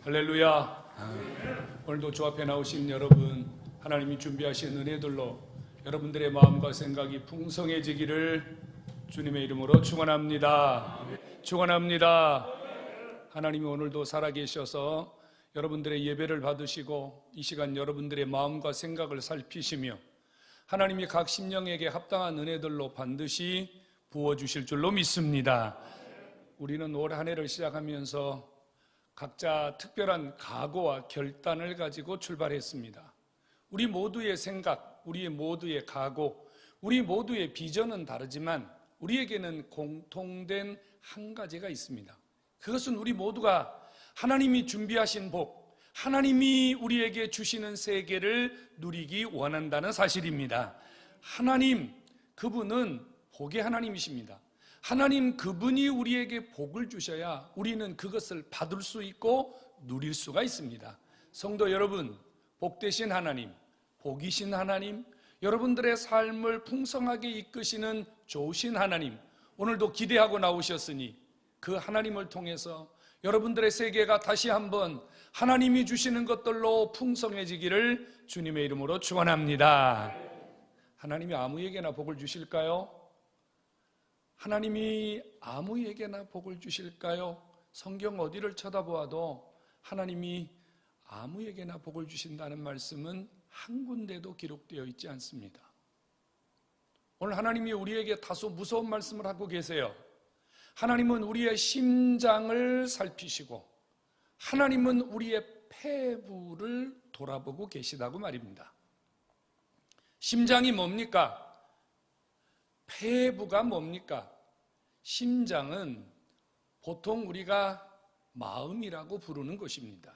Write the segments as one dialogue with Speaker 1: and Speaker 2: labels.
Speaker 1: 할렐루야. 오늘도 주 앞에 나오신 여러분, 하나님이 준비하신 은혜들로 여러분들의 마음과 생각이 풍성해지기를 주님의 이름으로 축원합니다. 축원합니다. 하나님이 오늘도 살아계셔서 여러분들의 예배를 받으시고 이 시간 여러분들의 마음과 생각을 살피시며 하나님이 각 심령에게 합당한 은혜들로 반드시 부어주실 줄로 믿습니다. 우리는 올 한 해를 시작하면서 각자 특별한 각오와 결단을 가지고 출발했습니다. 우리 모두의 생각, 우리 모두의 각오, 우리 모두의 비전은 다르지만 우리에게는 공통된 한 가지가 있습니다. 그것은 우리 모두가 하나님이 준비하신 복, 하나님이 우리에게 주시는 세계를 누리기 원한다는 사실입니다. 하나님, 그분은 복의 하나님이십니다. 하나님 그분이 우리에게 복을 주셔야 우리는 그것을 받을 수 있고 누릴 수가 있습니다. 성도 여러분, 복되신 하나님, 복이신 하나님, 여러분들의 삶을 풍성하게 이끄시는 좋으신 하나님, 오늘도 기대하고 나오셨으니 그 하나님을 통해서 여러분들의 세계가 다시 한번 하나님이 주시는 것들로 풍성해지기를 주님의 이름으로 축원합니다. 하나님이 아무에게나 복을 주실까요? 하나님이 아무에게나 복을 주실까요? 성경 어디를 쳐다보아도 하나님이 아무에게나 복을 주신다는 말씀은 한 군데도 기록되어 있지 않습니다. 오늘 하나님이 우리에게 다소 무서운 말씀을 하고 계세요. 하나님은 우리의 심장을 살피시고 하나님은 우리의 폐부를 돌아보고 계시다고 말입니다. 심장이 뭡니까? 폐부가 뭡니까? 심장은 보통 우리가 마음이라고 부르는 것입니다.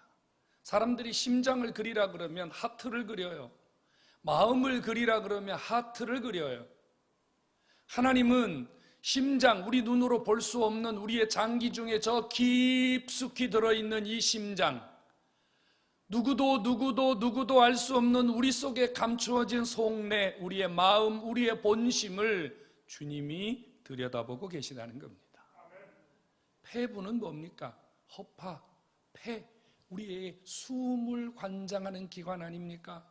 Speaker 1: 사람들이 심장을 그리라 그러면 하트를 그려요. 마음을 그리라 그러면 하트를 그려요. 하나님은 심장, 우리 눈으로 볼 수 없는 우리의 장기 중에 저 깊숙이 들어있는 이 심장, 누구도 알 수 없는 우리 속에 감추어진 속내, 우리의 마음, 우리의 본심을 주님이 들여다보고 계시다는 겁니다. 폐부는 뭡니까? 허파, 폐, 우리의 숨을 관장하는 기관 아닙니까?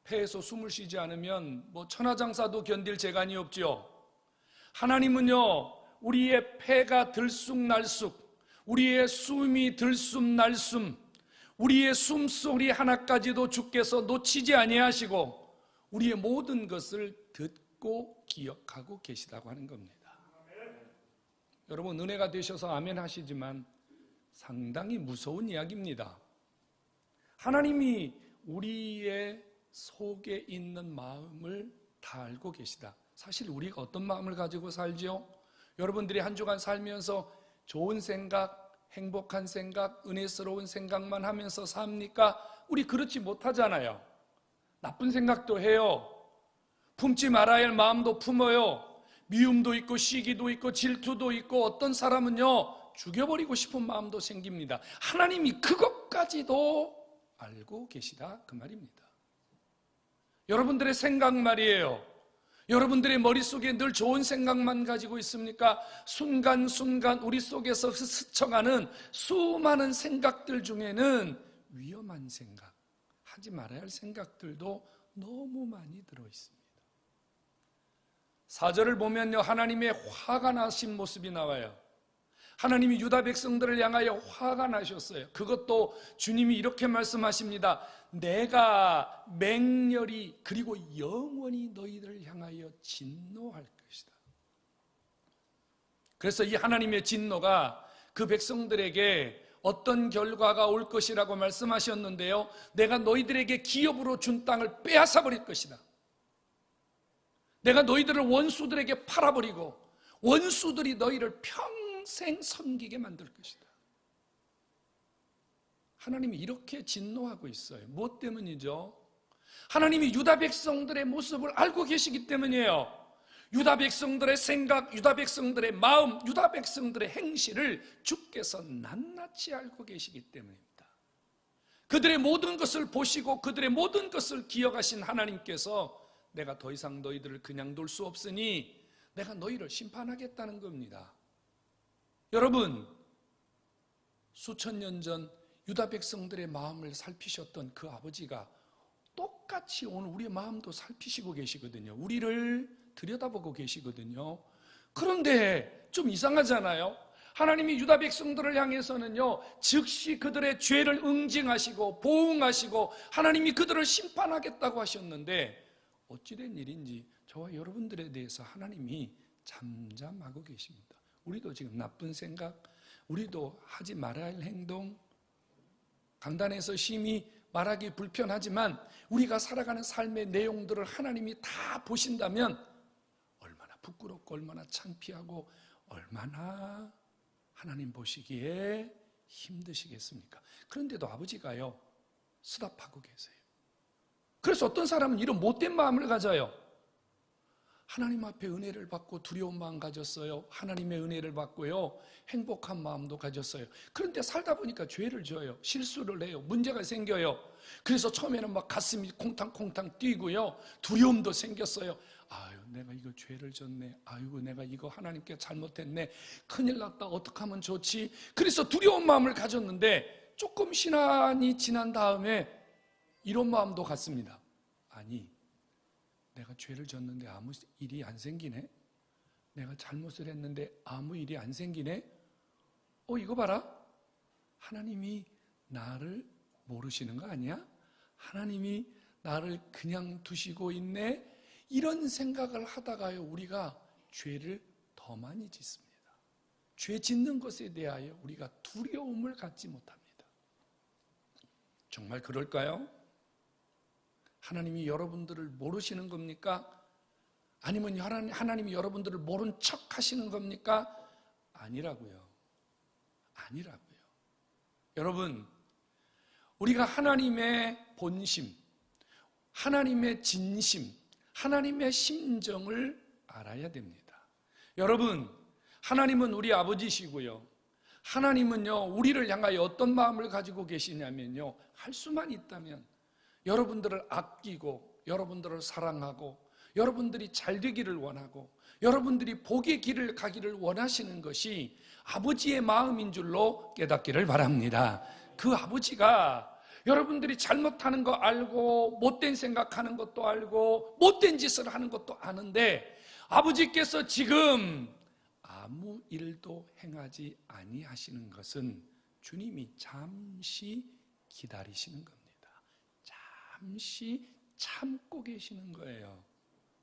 Speaker 1: 폐에서 숨을 쉬지 않으면 천하장사도 견딜 재간이 없지요. 하나님은요, 우리의 폐가 들쑥날쑥, 우리의 숨이 들숨날숨, 우리의 숨소리 하나까지도 주께서 놓치지 아니하시고 우리의 모든 것을 듣고 기억하고 계시다고 하는 겁니다. 여러분, 은혜가 되셔서 아멘 하시지만 상당히 무서운 이야기입니다. 하나님이 우리의 속에 있는 마음을 다 알고 계시다. 사실 우리가 어떤 마음을 가지고 살지요? 여러분들이 한 주간 살면서 좋은 생각, 행복한 생각, 은혜스러운 생각만 하면서 삽니까? 우리 그렇지 못하잖아요. 나쁜 생각도 해요. 품지 말아야 할 마음도 품어요. 미움도 있고 시기도 있고 질투도 있고 어떤 사람은요, 죽여버리고 싶은 마음도 생깁니다. 하나님이 그것까지도 알고 계시다 그 말입니다. 여러분들의 생각 말이에요. 여러분들의 머릿속에 늘 좋은 생각만 가지고 있습니까? 순간순간 우리 속에서 스쳐가는 수많은 생각들 중에는 위험한 생각, 하지 말아야 할 생각들도 너무 많이 들어있습니다. 4절을 보면요, 하나님의 화가 나신 모습이 나와요. 하나님이 유다 백성들을 향하여 화가 나셨어요. 그것도 주님이 이렇게 말씀하십니다. 내가 맹렬히 그리고 영원히 너희들을 향하여 진노할 것이다. 그래서 이 하나님의 진노가 그 백성들에게 어떤 결과가 올 것이라고 말씀하셨는데요, 내가 너희들에게 기업으로 준 땅을 빼앗아 버릴 것이다. 내가 너희들을 원수들에게 팔아버리고 원수들이 너희를 평생 섬기게 만들 것이다. 하나님이 이렇게 진노하고 있어요. 무엇 때문이죠? 하나님이 유다 백성들의 모습을 알고 계시기 때문이에요. 유다 백성들의 생각, 유다 백성들의 마음, 유다 백성들의 행실을 주께서 낱낱이 알고 계시기 때문입니다. 그들의 모든 것을 보시고 그들의 모든 것을 기억하신 하나님께서 내가 더 이상 너희들을 그냥 둘 수 없으니 내가 너희를 심판하겠다는 겁니다. 여러분, 수천 년 전 유다 백성들의 마음을 살피셨던 그 아버지가 똑같이 오늘 우리의 마음도 살피시고 계시거든요. 우리를 들여다보고 계시거든요. 그런데 좀 이상하잖아요. 하나님이 유다 백성들을 향해서는요, 즉시 그들의 죄를 응징하시고 보응하시고 하나님이 그들을 심판하겠다고 하셨는데 어찌된 일인지 저와 여러분들에 대해서 하나님이 잠잠하고 계십니다. 우리도 지금 나쁜 생각, 우리도 하지 말아야 할 행동, 강단에서 심히 말하기 불편하지만 우리가 살아가는 삶의 내용들을 하나님이 다 보신다면 얼마나 부끄럽고 얼마나 창피하고 얼마나 하나님 보시기에 힘드시겠습니까? 그런데도 아버지가요, 수답하고 계세요. 그래서 어떤 사람은 이런 못된 마음을 가져요. 하나님 앞에 은혜를 받고 두려운 마음 가졌어요. 하나님의 은혜를 받고요, 행복한 마음도 가졌어요. 그런데 살다 보니까 죄를 져요. 실수를 해요. 문제가 생겨요. 그래서 처음에는 막 가슴이 콩탕콩탕 뛰고요, 두려움도 생겼어요. 아유, 내가 이거 죄를 졌네. 아이고, 내가 이거 하나님께 잘못했네. 큰일 났다. 어떻게 하면 좋지? 그래서 두려운 마음을 가졌는데 조금 시간이 지난 다음에 이런 마음도 갖습니다. 아니, 내가 죄를 졌는데 아무 일이 안 생기네? 내가 잘못을 했는데 아무 일이 안 생기네? 이거 봐라. 하나님이 나를 모르시는 거 아니야? 하나님이 나를 그냥 두시고 있네? 이런 생각을 하다가요, 우리가 죄를 더 많이 짓습니다. 죄 짓는 것에 대하여 우리가 두려움을 갖지 못합니다. 정말 그럴까요? 하나님이 여러분들을 모르시는 겁니까? 아니면 하나님이 여러분들을 모른 척 하시는 겁니까? 아니라고요. 아니라고요. 여러분, 우리가 하나님의 본심, 하나님의 진심, 하나님의 심정을 알아야 됩니다. 여러분, 하나님은 우리 아버지시고요, 하나님은요, 우리를 향하여 어떤 마음을 가지고 계시냐면요, 할 수만 있다면 여러분들을 아끼고 여러분들을 사랑하고 여러분들이 잘 되기를 원하고 여러분들이 복의 길을 가기를 원하시는 것이 아버지의 마음인 줄로 깨닫기를 바랍니다. 그 아버지가 여러분들이 잘못하는 거 알고 못된 생각하는 것도 알고 못된 짓을 하는 것도 아는데 아버지께서 지금 아무 일도 행하지 아니하시는 것은 주님이 잠시 기다리시는 겁니다. 잠시 참고 계시는 거예요.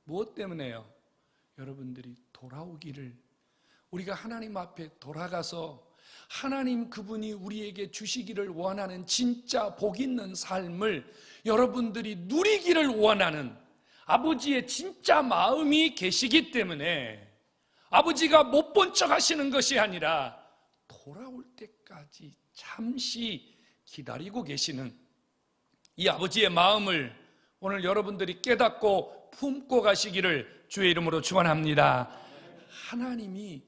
Speaker 1: 무엇 때문에요? 여러분들이 돌아오기를, 우리가 하나님 앞에 돌아가서 하나님 그분이 우리에게 주시기를 원하는 진짜 복 있는 삶을 여러분들이 누리기를 원하는 아버지의 진짜 마음이 계시기 때문에 아버지가 못 본 척 하시는 것이 아니라 돌아올 때까지 잠시 기다리고 계시는 이 아버지의 마음을 오늘 여러분들이 깨닫고 품고 가시기를 주의 이름으로 축원합니다. 하나님이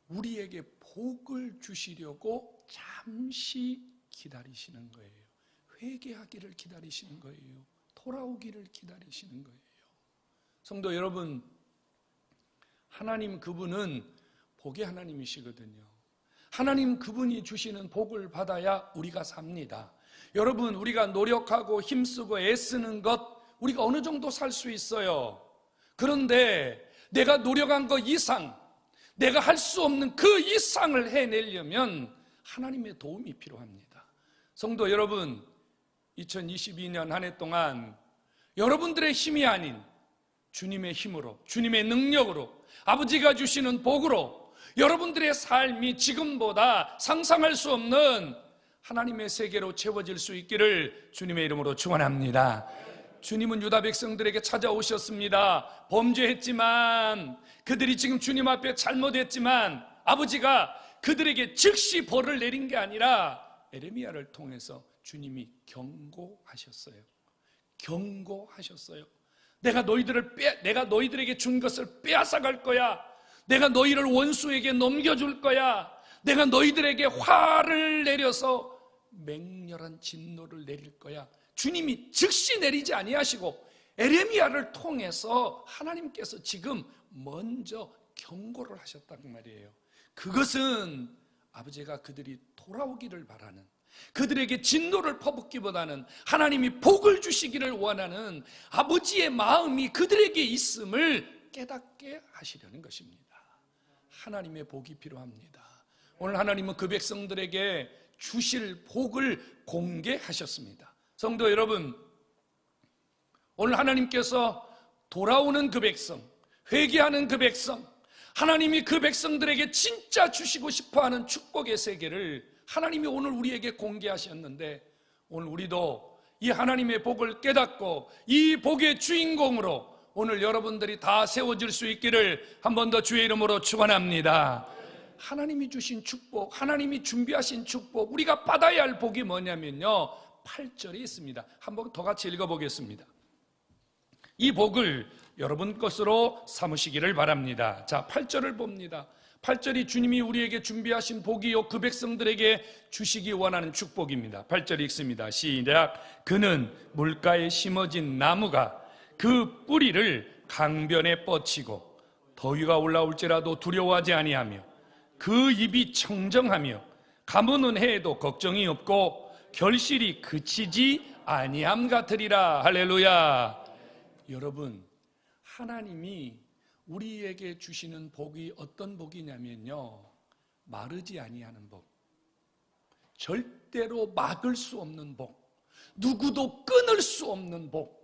Speaker 1: 우리에게 복을 주시려고 잠시 기다리시는 거예요. 회개하기를 기다리시는 거예요. 돌아오기를 기다리시는 거예요. 성도 여러분, 하나님 그분은 복의 하나님이시거든요. 하나님 그분이 주시는 복을 받아야 우리가 삽니다. 여러분, 우리가 노력하고 힘쓰고 애쓰는 것 우리가 어느 정도 살 수 있어요. 그런데 내가 노력한 것 이상, 내가 할 수 없는 그 이상을 해내려면 하나님의 도움이 필요합니다. 성도 여러분, 2022년 한 해 동안 여러분들의 힘이 아닌 주님의 힘으로, 주님의 능력으로, 아버지가 주시는 복으로 여러분들의 삶이 지금보다 상상할 수 없는 하나님의 세계로 채워질 수 있기를 주님의 이름으로 축원합니다. 주님은 유다 백성들에게 찾아오셨습니다. 범죄했지만, 그들이 지금 주님 앞에 잘못했지만 아버지가 그들에게 즉시 벌을 내린 게 아니라 에레미야를 통해서 주님이 경고하셨어요. 경고하셨어요. 내가 너희들에게 준 것을 빼앗아갈 거야. 내가 너희를 원수에게 넘겨줄 거야. 내가 너희들에게 화를 내려서 맹렬한 진노를 내릴 거야. 주님이 즉시 내리지 아니하시고 에레미야를 통해서 하나님께서 지금 먼저 경고를 하셨단 말이에요. 그것은 아버지가 그들이 돌아오기를 바라는, 그들에게 진노를 퍼붓기보다는 하나님이 복을 주시기를 원하는 아버지의 마음이 그들에게 있음을 깨닫게 하시려는 것입니다. 하나님의 복이 필요합니다. 오늘 하나님은 그 백성들에게 주실 복을 공개하셨습니다. 성도 여러분, 오늘 하나님께서 돌아오는 그 백성, 회개하는 그 백성, 하나님이 그 백성들에게 진짜 주시고 싶어하는 축복의 세계를 하나님이 오늘 우리에게 공개하셨는데, 오늘 우리도 이 하나님의 복을 깨닫고 이 복의 주인공으로 오늘 여러분들이 다 세워질 수 있기를 한 번 더 주의 이름으로 축원합니다. 하나님이 주신 축복, 하나님이 준비하신 축복, 우리가 받아야 할 복이 뭐냐면요, 8절에 있습니다. 한 번 더 같이 읽어보겠습니다. 이 복을 여러분 것으로 삼으시기를 바랍니다. 자, 8절을 봅니다. 8절이 주님이 우리에게 준비하신 복이요 그 백성들에게 주시기 원하는 축복입니다. 8절 읽습니다. 시작. 그는 물가에 심어진 나무가 그 뿌리를 강변에 뻗치고 더위가 올라올지라도 두려워하지 아니하며 그 입이 청정하며 가무는 해에도 걱정이 없고 결실이 그치지 아니함 같으리라. 할렐루야. 여러분, 하나님이 우리에게 주시는 복이 어떤 복이냐면요, 마르지 아니하는 복, 절대로 막을 수 없는 복, 누구도 끊을 수 없는 복.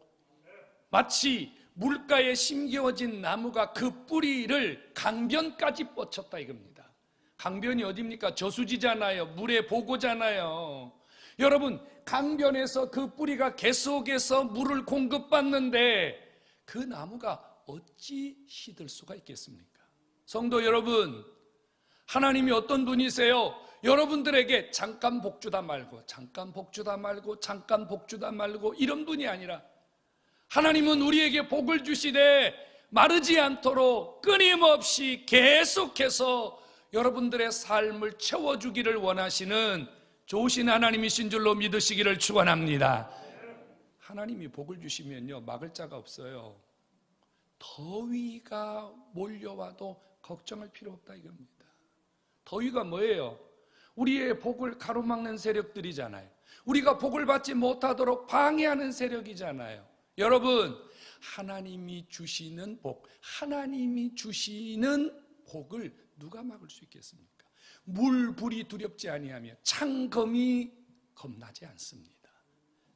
Speaker 1: 마치 물가에 심겨진 나무가 그 뿌리를 강변까지 뻗쳤다 이겁니다. 강변이 어디입니까? 저수지잖아요. 물의 보고잖아요. 여러분, 강변에서 그 뿌리가 계속해서 물을 공급받는데 그 나무가 어찌 시들 수가 있겠습니까? 성도 여러분, 하나님이 어떤 분이세요? 여러분들에게 잠깐 복 주다 말고 잠깐 복 주다 말고 잠깐 복 주다 말고 이런 분이 아니라, 하나님은 우리에게 복을 주시되 마르지 않도록 끊임없이 계속해서 여러분들의 삶을 채워주기를 원하시는 좋으신 하나님이신 줄로 믿으시기를 축원합니다. 하나님이 복을 주시면요, 막을 자가 없어요. 더위가 몰려와도 걱정할 필요 없다 이겁니다. 더위가 뭐예요? 우리의 복을 가로막는 세력들이잖아요. 우리가 복을 받지 못하도록 방해하는 세력이잖아요. 여러분, 하나님이 주시는 복, 하나님이 주시는 복을 누가 막을 수 있겠습니까? 물불이 두렵지 아니하며 창검이 겁나지 않습니다.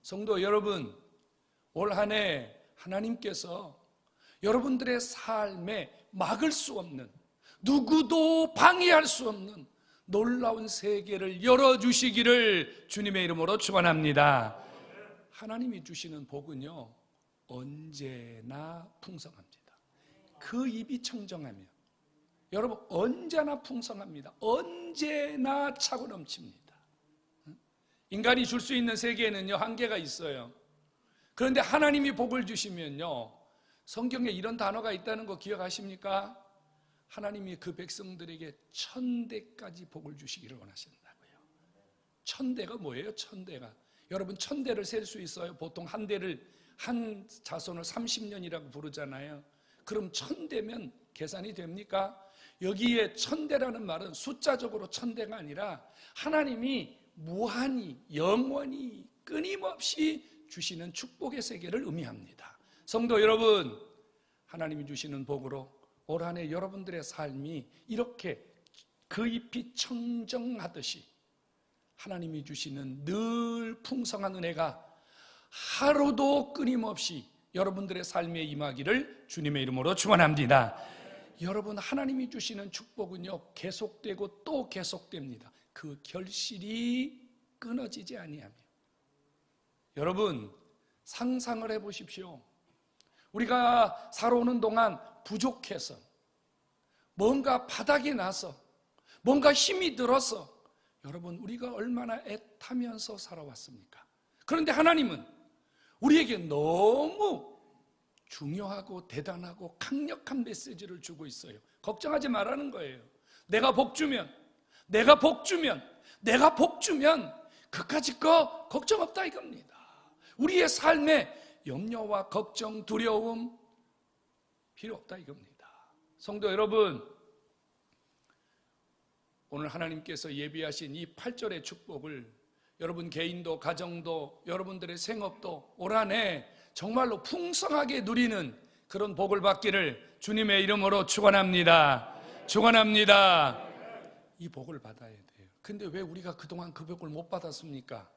Speaker 1: 성도 여러분, 올 한 해 하나님께서 여러분들의 삶에 막을 수 없는, 누구도 방해할 수 없는 놀라운 세계를 열어주시기를 주님의 이름으로 축원합니다. 하나님이 주시는 복은요, 언제나 풍성합니다. 그 입이 청정하며, 여러분, 언제나 풍성합니다. 언제나 차고 넘칩니다. 인간이 줄 수 있는 세계에는요, 한계가 있어요. 그런데 하나님이 복을 주시면요, 성경에 이런 단어가 있다는 거 기억하십니까? 하나님이 그 백성들에게 1000대까지 복을 주시기를 원하신다고요. 1000대가 뭐예요? 1000대가. 여러분, 1000대를 셀 수 있어요? 보통 한 대를, 한 자손을 30년이라고 부르잖아요. 그럼 1000대면 계산이 됩니까? 여기에 1000대라는 말은 숫자적으로 1000대가 아니라 하나님이 무한히, 영원히, 끊임없이 주시는 축복의 세계를 의미합니다. 성도 여러분, 하나님이 주시는 복으로 올 한 해 여러분들의 삶이 이렇게 그 잎이 청정하듯이 하나님이 주시는 늘 풍성한 은혜가 하루도 끊임없이 여러분들의 삶에 임하기를 주님의 이름으로 축원합니다. 여러분, 하나님이 주시는 축복은요, 계속되고 또 계속됩니다. 그 결실이 끊어지지 아니하며. 여러분, 상상을 해보십시오. 우리가 살아오는 동안 부족해서, 뭔가 바닥이 나서, 뭔가 힘이 들어서, 여러분, 우리가 얼마나 애타면서 살아왔습니까? 그런데 하나님은 우리에게 너무 중요하고 대단하고 강력한 메시지를 주고 있어요. 걱정하지 말라는 거예요. 내가 복 주면 그까짓 거 걱정 없다 이겁니다. 우리의 삶에 염려와 걱정, 두려움 필요 없다 이겁니다. 성도 여러분, 오늘 하나님께서 예비하신 이 8절의 축복을 여러분 개인도 가정도 여러분들의 생업도 올 한해 정말로 풍성하게 누리는 그런 복을 받기를 주님의 이름으로 축원합니다. 축원합니다. 이 복을 받아야 돼요. 근데 왜 우리가 그동안 그 복을 못 받았습니까?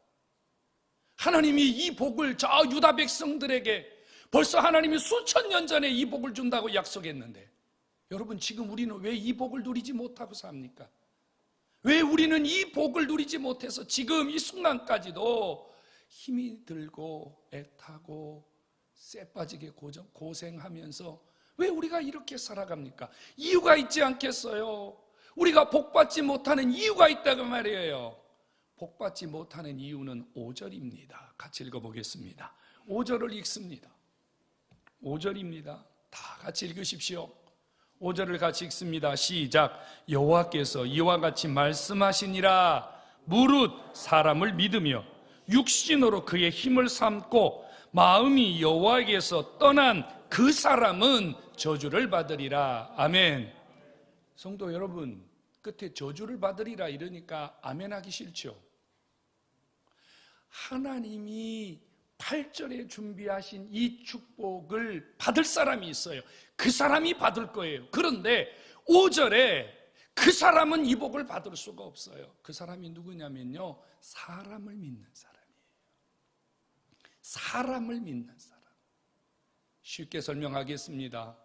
Speaker 1: 하나님이 이 복을 저 유다 백성들에게 벌써 하나님이 수천 년 전에 이 복을 준다고 약속했는데, 여러분 지금 우리는 왜 이 복을 누리지 못하고 삽니까? 왜 우리는 이 복을 누리지 못해서 지금 이 순간까지도 힘이 들고 애타고 쇠 빠지게 고생하면서 왜 우리가 이렇게 살아갑니까? 이유가 있지 않겠어요? 우리가 복받지 못하는 이유가 있다고 말이에요. 복받지 못하는 이유는 5절입니다. 같이 읽어보겠습니다. 5절을 읽습니다. 5절입니다. 다 같이 읽으십시오. 5절을 같이 읽습니다. 시작. 여호와께서 이와 같이 말씀하시니라. 무릇 사람을 믿으며 육신으로 그의 힘을 삼고 마음이 여호와에게서 떠난 그 사람은 저주를 받으리라. 아멘. 성도 여러분, 끝에 저주를 받으리라 이러니까 아멘 하기 싫죠? 하나님이 8절에 준비하신 이 축복을 받을 사람이 있어요. 그 사람이 받을 거예요. 그런데 5절에 그 사람은 이 복을 받을 수가 없어요. 그 사람이 누구냐면요, 사람을 믿는 사람이에요. 사람을 믿는 사람. 쉽게 설명하겠습니다.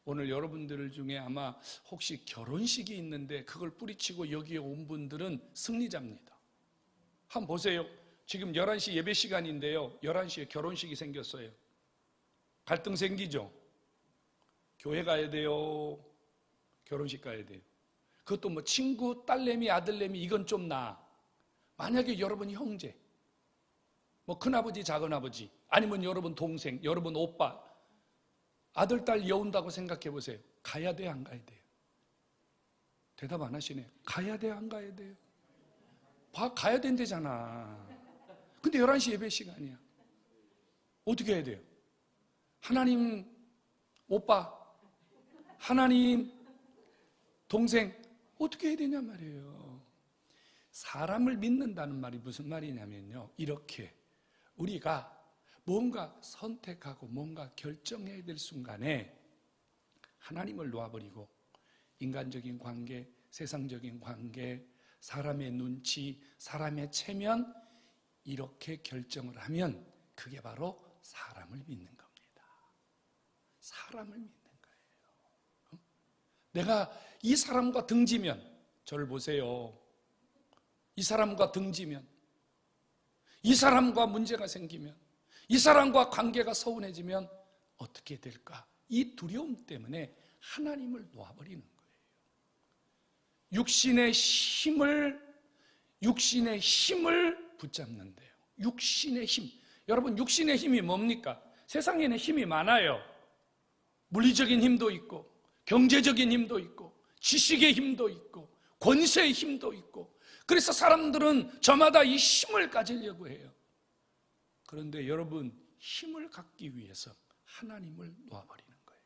Speaker 1: 오늘 여러분들 중에 아마 혹시 결혼식이 있는데 그걸 뿌리치고 여기에 온 분들은 승리자입니다. 한번 보세요. 지금 11시 예배 시간인데요, 11시에 결혼식이 생겼어요. 갈등 생기죠? 교회 가야 돼요? 결혼식 가야 돼요? 그것도 뭐 친구, 딸내미, 아들내미 이건 좀 나아. 만약에 여러분 형제, 뭐 큰아버지, 작은아버지, 아니면 여러분 동생, 여러분 오빠, 아들, 딸 여운다고 생각해 보세요. 가야 돼요, 안 가야 돼요? 대답 안 하시네. 가야 돼요, 안 가야 돼요? 가야 된대잖아. 근데 11시 예배 시간이야. 어떻게 해야 돼요? 하나님 오빠, 하나님 동생, 어떻게 해야 되냐 말이에요. 사람을 믿는다는 말이 무슨 말이냐면요, 이렇게 우리가 뭔가 선택하고 뭔가 결정해야 될 순간에 하나님을 놓아버리고 인간적인 관계, 세상적인 관계, 사람의 눈치, 사람의 체면, 이렇게 결정을 하면 그게 바로 사람을 믿는 겁니다. 사람을 믿는 거예요. 내가 이 사람과 등지면, 저를 보세요. 이 사람과 등지면, 이 사람과 문제가 생기면, 이 사람과 관계가 서운해지면 어떻게 될까? 이 두려움 때문에 하나님을 놓아버리는 거예요. 육신의 힘을 붙잡는데요. 육신의 힘. 여러분, 육신의 힘이 뭡니까? 세상에는 힘이 많아요. 물리적인 힘도 있고, 경제적인 힘도 있고, 지식의 힘도 있고, 권세의 힘도 있고. 그래서 사람들은 저마다 이 힘을 가지려고 해요. 그런데 여러분, 힘을 갖기 위해서 하나님을 놓아버리는 거예요.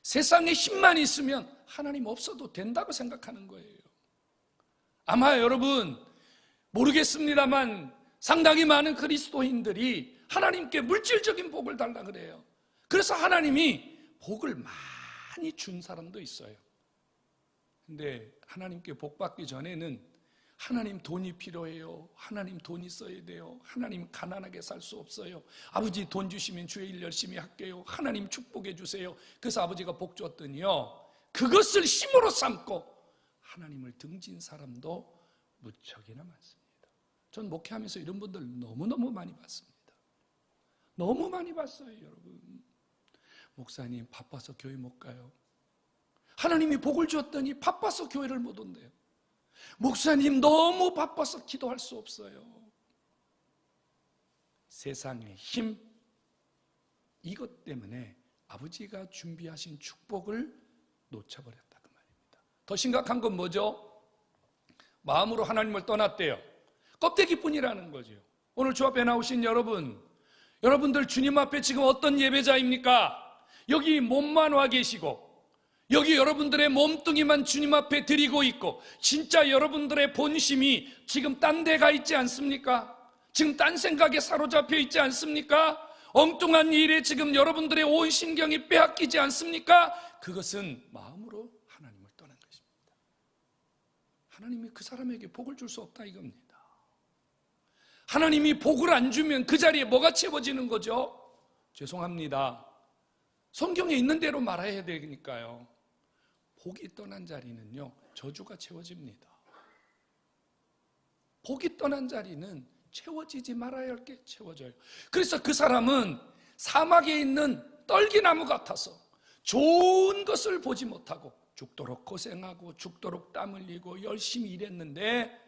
Speaker 1: 세상에 힘만 있으면 하나님 없어도 된다고 생각하는 거예요. 아마 여러분 모르겠습니다만 상당히 많은 그리스도인들이 하나님께 물질적인 복을 달라 그래요. 그래서 하나님이 복을 많이 준 사람도 있어요. 근데 하나님께 복 받기 전에는 하나님 돈이 필요해요. 하나님 돈 있어야 돼요. 하나님 가난하게 살 수 없어요. 아버지 돈 주시면 주의 일 열심히 할게요. 하나님 축복해 주세요. 그래서 아버지가 복 줬더니요, 그것을 힘으로 삼고 하나님을 등진 사람도 무척이나 많습니다. 전 목회하면서 이런 분들 너무너무 많이 봤습니다. 너무 많이 봤어요. 여러분, 목사님 바빠서 교회 못 가요. 하나님이 복을 줬더니 바빠서 교회를 못 온대요. 목사님 너무 바빠서 기도할 수 없어요. 세상의 힘, 이것 때문에 아버지가 준비하신 축복을 놓쳐버렸다 그 말입니다. 더 심각한 건 뭐죠? 마음으로 하나님을 떠났대요. 껍데기뿐이라는 거죠. 오늘 주 앞에 나오신 여러분들 주님 앞에 지금 어떤 예배자입니까? 여기 몸만 와 계시고, 여기 여러분들의 몸뚱이만 주님 앞에 드리고 있고 진짜 여러분들의 본심이 지금 딴 데 가 있지 않습니까? 지금 딴 생각에 사로잡혀 있지 않습니까? 엉뚱한 일에 지금 여러분들의 온 신경이 빼앗기지 않습니까? 그것은 마음으로 하나님을 떠난 것입니다. 하나님이 그 사람에게 복을 줄 수 없다 이겁니다. 하나님이 복을 안 주면 그 자리에 뭐가 채워지는 거죠? 죄송합니다. 성경에 있는 대로 말해야 되니까요. 복이 떠난 자리는요, 저주가 채워집니다. 복이 떠난 자리는 채워지지 말아야 할 게 채워져요. 그래서 그 사람은 사막에 있는 떨기나무 같아서 좋은 것을 보지 못하고 죽도록 고생하고 죽도록 땀 흘리고 열심히 일했는데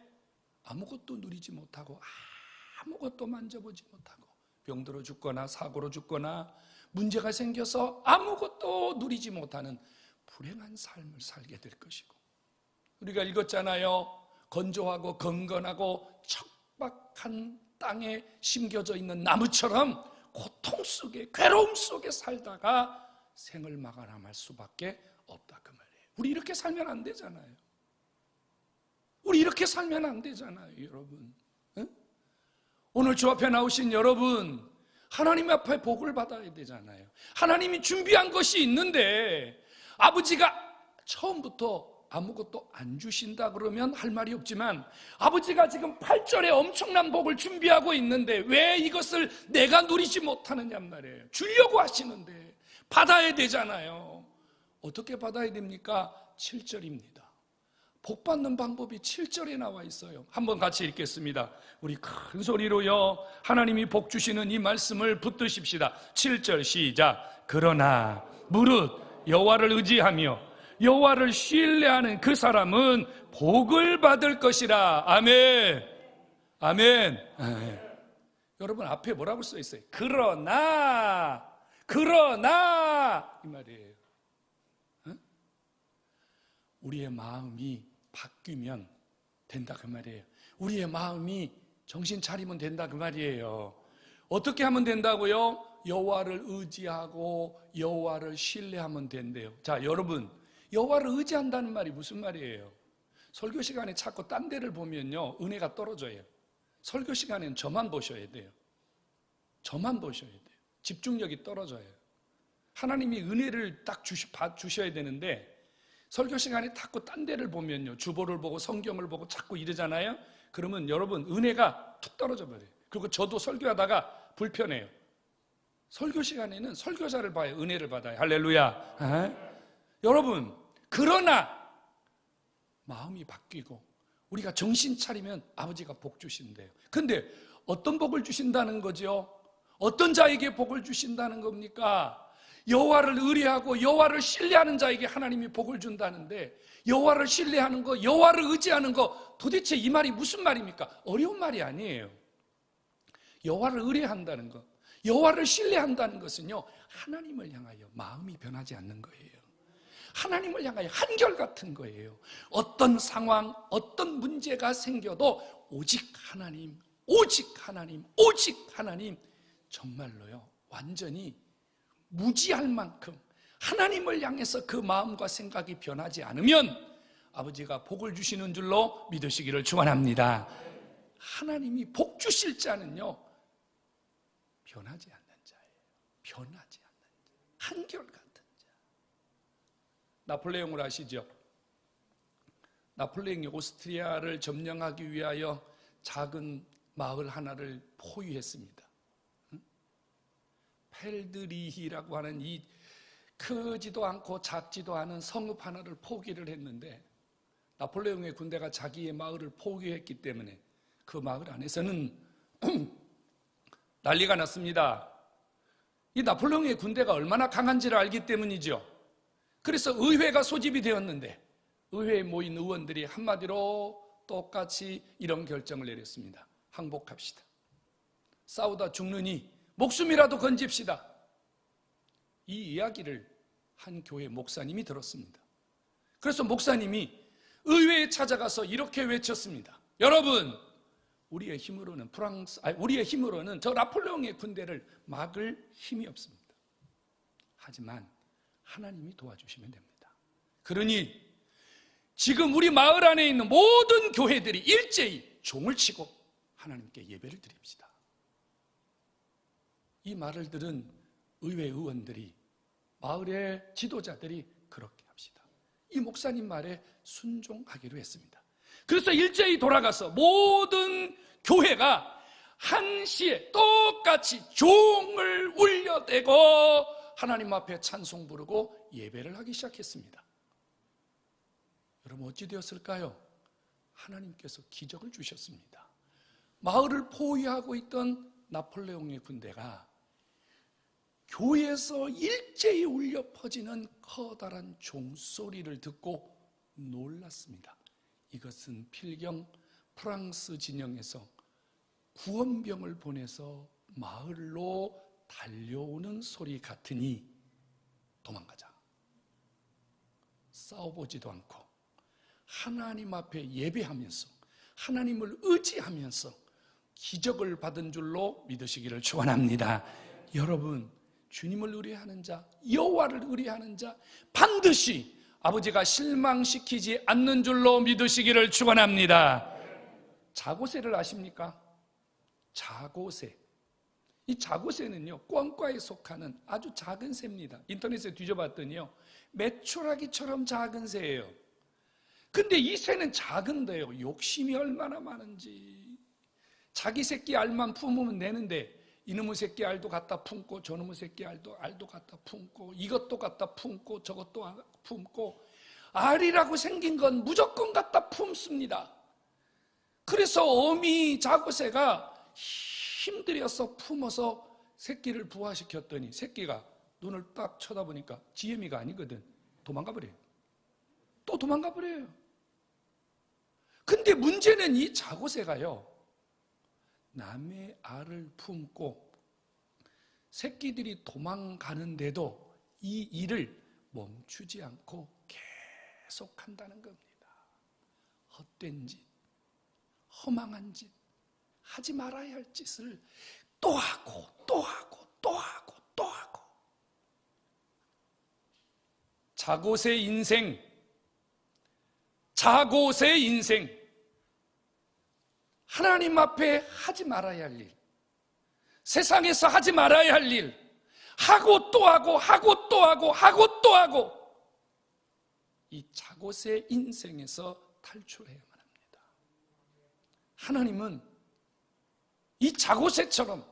Speaker 1: 아무것도 누리지 못하고 아무것도 만져보지 못하고 병들어 죽거나 사고로 죽거나 문제가 생겨서 아무것도 누리지 못하는 불행한 삶을 살게 될 것이고, 우리가 읽었잖아요. 건조하고 건건하고 척박한 땅에 심겨져 있는 나무처럼 고통 속에 괴로움 속에 살다가 생을 마감할 수밖에 없다 그 말이에요. 우리 이렇게 살면 안 되잖아요. 우리 이렇게 살면 안 되잖아요, 여러분. 응? 오늘 주 앞에 나오신 여러분, 하나님 앞에 복을 받아야 되잖아요. 하나님이 준비한 것이 있는데 아버지가 처음부터 아무것도 안 주신다 그러면 할 말이 없지만, 아버지가 지금 8절에 엄청난 복을 준비하고 있는데 왜 이것을 내가 누리지 못하느냐 말이에요. 주려고 하시는데 받아야 되잖아요. 어떻게 받아야 됩니까? 7절입니다. 복 받는 방법이 7절에 나와 있어요. 한번 같이 읽겠습니다. 우리 큰 소리로요, 하나님이 복 주시는 이 말씀을 붙드십시다. 7절 시작. 그러나 무릇 여호와를 의지하며 여호와를 신뢰하는 그 사람은 복을 받을 것이라. 아멘. 아멘. 여러분 앞에 뭐라고 써 있어요? 그러나 이 말이에요. 우리의 마음이 바뀌면 된다 그 말이에요. 우리의 마음이 정신 차리면 된다 그 말이에요. 어떻게 하면 된다고요? 여호와를 의지하고 여호와를 신뢰하면 된대요. 자, 여러분, 여호와를 의지한다는 말이 무슨 말이에요? 설교 시간에 자꾸 딴 데를 보면요, 은혜가 떨어져요. 설교 시간에는 저만 보셔야 돼요. 저만 보셔야 돼요. 집중력이 떨어져요. 하나님이 은혜를 딱 주셔야 되는데 설교 시간에 자꾸 딴 데를 보면요, 주보를 보고 성경을 보고 자꾸 이러잖아요. 그러면 여러분 은혜가 툭 떨어져 버려요. 그리고 저도 설교하다가 불편해요. 설교 시간에는 설교자를 봐야 은혜를 받아요. 할렐루야. 여러분, 그러나 마음이 바뀌고 우리가 정신 차리면 아버지가 복 주신대요. 근데 어떤 복을 주신다는 거죠? 어떤 자에게 복을 주신다는 겁니까? 여호와를 의뢰하고 여호와를 신뢰하는 자에게 하나님이 복을 준다는데, 여호와를 신뢰하는 거, 여호와를 의지하는 거, 도대체 이 말이 무슨 말입니까? 어려운 말이 아니에요. 여호와를 의뢰한다는 것, 여호와를 신뢰한다는 것은요, 하나님을 향하여 마음이 변하지 않는 거예요. 하나님을 향하여 한결같은 거예요. 어떤 상황, 어떤 문제가 생겨도 오직 하나님, 오직 하나님, 오직 하나님, 정말로요, 완전히 무지할 만큼 하나님을 향해서 그 마음과 생각이 변하지 않으면 아버지가 복을 주시는 줄로 믿으시기를 축원합니다. 하나님이 복 주실 자는요, 변하지 않는 자예요. 변하지 않는 자, 한결같은 자. 나폴레옹을 아시죠? 나폴레옹이 오스트리아를 점령하기 위하여 작은 마을 하나를 포위했습니다. 펠드리히라고 하는 이 크지도 않고 작지도 않은 성읍 하나를 포기를 했는데, 나폴레옹의 군대가 자기의 마을을 포기했기 때문에 그 마을 안에서는 난리가 났습니다. 이 나폴레옹의 군대가 얼마나 강한지를 알기 때문이죠. 그래서 의회가 소집이 되었는데 의회에 모인 의원들이 한마디로 똑같이 이런 결정을 내렸습니다. 항복합시다. 싸우다 죽느니 목숨이라도 건집시다. 이 이야기를 한 교회 목사님이 들었습니다. 그래서 목사님이 의회에 찾아가서 이렇게 외쳤습니다. 여러분, 우리의 힘으로는 저 나폴레옹의 군대를 막을 힘이 없습니다. 하지만 하나님이 도와주시면 됩니다. 그러니 지금 우리 마을 안에 있는 모든 교회들이 일제히 종을 치고 하나님께 예배를 드립시다. 이 말을 들은 의회 의원들이, 마을의 지도자들이 그렇게 합시다. 이 목사님 말에 순종하기로 했습니다. 그래서 일제히 돌아가서 모든 교회가 한시에 똑같이 종을 울려대고 하나님 앞에 찬송 부르고 예배를 하기 시작했습니다. 여러분, 어찌 되었을까요? 하나님께서 기적을 주셨습니다. 마을을 포위하고 있던 나폴레옹의 군대가 교회에서 일제히 울려 퍼지는 커다란 종소리를 듣고 놀랐습니다. 이것은 필경 프랑스 진영에서 구원병을 보내서 마을로 달려오는 소리 같으니 도망가자. 싸워보지도 않고 하나님 앞에 예배하면서 하나님을 의지하면서 기적을 받은 줄로 믿으시기를 축원합니다. 여러분, 주님을 의뢰하는 자, 여호와를 의뢰하는 자 반드시 아버지가 실망시키지 않는 줄로 믿으시기를 축원합니다. 자고새를 아십니까? 자고새. 이 자고새는요, 꿩과에 속하는 아주 작은 새입니다. 인터넷에 뒤져봤더니요, 메추라기처럼 작은 새예요. 근데 이 새는 작은데요, 욕심이 얼마나 많은지. 자기 새끼 알만 품으면 되는데 이놈의 새끼 알도 갖다 품고 저놈의 새끼 알도 갖다 품고 이것도 갖다 품고 저것도 품고 알이라고 생긴 건 무조건 갖다 품습니다. 그래서 어미 자고새가 힘들여서 품어서 새끼를 부화시켰더니 새끼가 눈을 딱 쳐다보니까 지혜미가 아니거든. 도망가 버려요. 또 도망가 버려요. 근데 문제는 이 자고새가요, 남의 알을 품고 새끼들이 도망가는데도 이 일을 멈추지 않고 계속 한다는 겁니다. 헛된 짓, 허망한 짓, 하지 말아야 할 짓을 또 하고 또 하고 또 하고 또 하고. 자고새 인생, 자고새 인생. 하나님 앞에 하지 말아야 할 일, 세상에서 하지 말아야 할 일, 하고 또 하고 하고 또 하고 하고 또 하고. 이 자고새 인생에서 탈출해야만 합니다. 하나님은 이 자고새처럼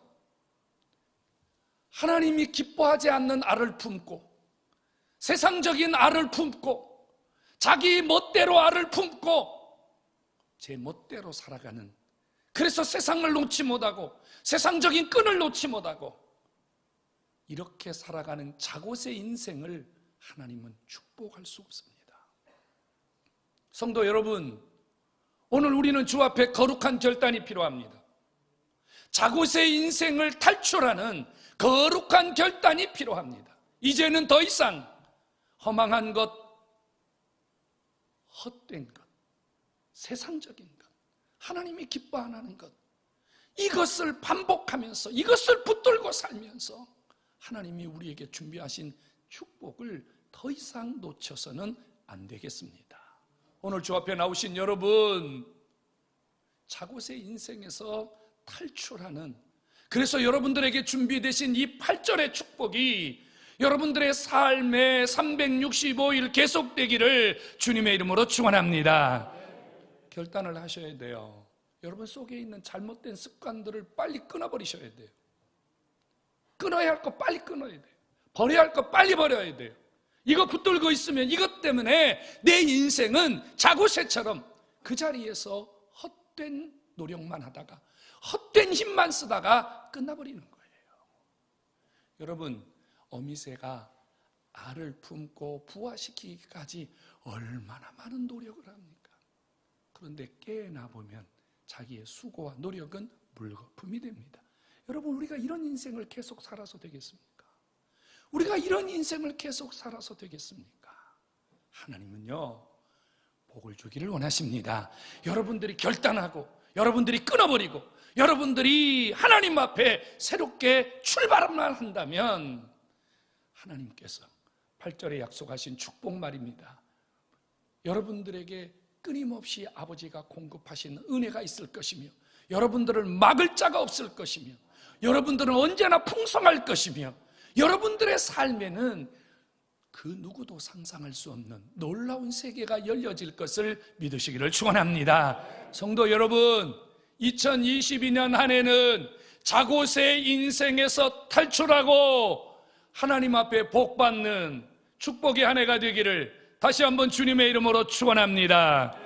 Speaker 1: 하나님이 기뻐하지 않는 알을 품고 세상적인 알을 품고 자기 멋대로 알을 품고 제 멋대로 살아가는, 그래서 세상을 놓지 못하고 세상적인 끈을 놓지 못하고 이렇게 살아가는 자고새 인생을 하나님은 축복할 수 없습니다. 성도 여러분, 오늘 우리는 주 앞에 거룩한 결단이 필요합니다. 자고새 인생을 탈출하는 거룩한 결단이 필요합니다. 이제는 더 이상 허망한 것, 헛된 것, 세상적인 것, 하나님이 기뻐 안 하는 것, 이것을 반복하면서 이것을 붙들고 살면서 하나님이 우리에게 준비하신 축복을 더 이상 놓쳐서는 안 되겠습니다. 오늘 주 앞에 나오신 여러분, 자고새 인생에서 탈출하는, 그래서 여러분들에게 준비되신 이 8절의 축복이 여러분들의 삶에 365일 계속되기를 주님의 이름으로 축원합니다. 결단을 하셔야 돼요. 여러분 속에 있는 잘못된 습관들을 빨리 끊어버리셔야 돼요. 끊어야 할 거 빨리 끊어야 돼요. 버려야 할 거 빨리 버려야 돼요. 이거 붙들고 있으면 이것 때문에 내 인생은 자고새처럼 그 자리에서 헛된 노력만 하다가 헛된 힘만 쓰다가 끝나버리는 거예요. 여러분, 어미새가 알을 품고 부화시키기까지 얼마나 많은 노력을 합니까? 그런데 깨어나 보면 자기의 수고와 노력은 물거품이 됩니다. 여러분, 우리가 이런 인생을 계속 살아서 되겠습니까? 우리가 이런 인생을 계속 살아서 되겠습니까? 하나님은요, 복을 주기를 원하십니다. 여러분들이 결단하고 여러분들이 끊어버리고 여러분들이 하나님 앞에 새롭게 출발만 한다면 하나님께서 8절에 약속하신 축복 말입니다. 여러분들에게 끊임없이 아버지가 공급하시는 은혜가 있을 것이며, 여러분들을 막을 자가 없을 것이며, 여러분들은 언제나 풍성할 것이며, 여러분들의 삶에는 그 누구도 상상할 수 없는 놀라운 세계가 열려질 것을 믿으시기를 축원합니다. 성도 여러분, 2022년 한 해는 자고새 인생에서 탈출하고 하나님 앞에 복받는 축복의 한 해가 되기를 다시 한번 주님의 이름으로 축원합니다.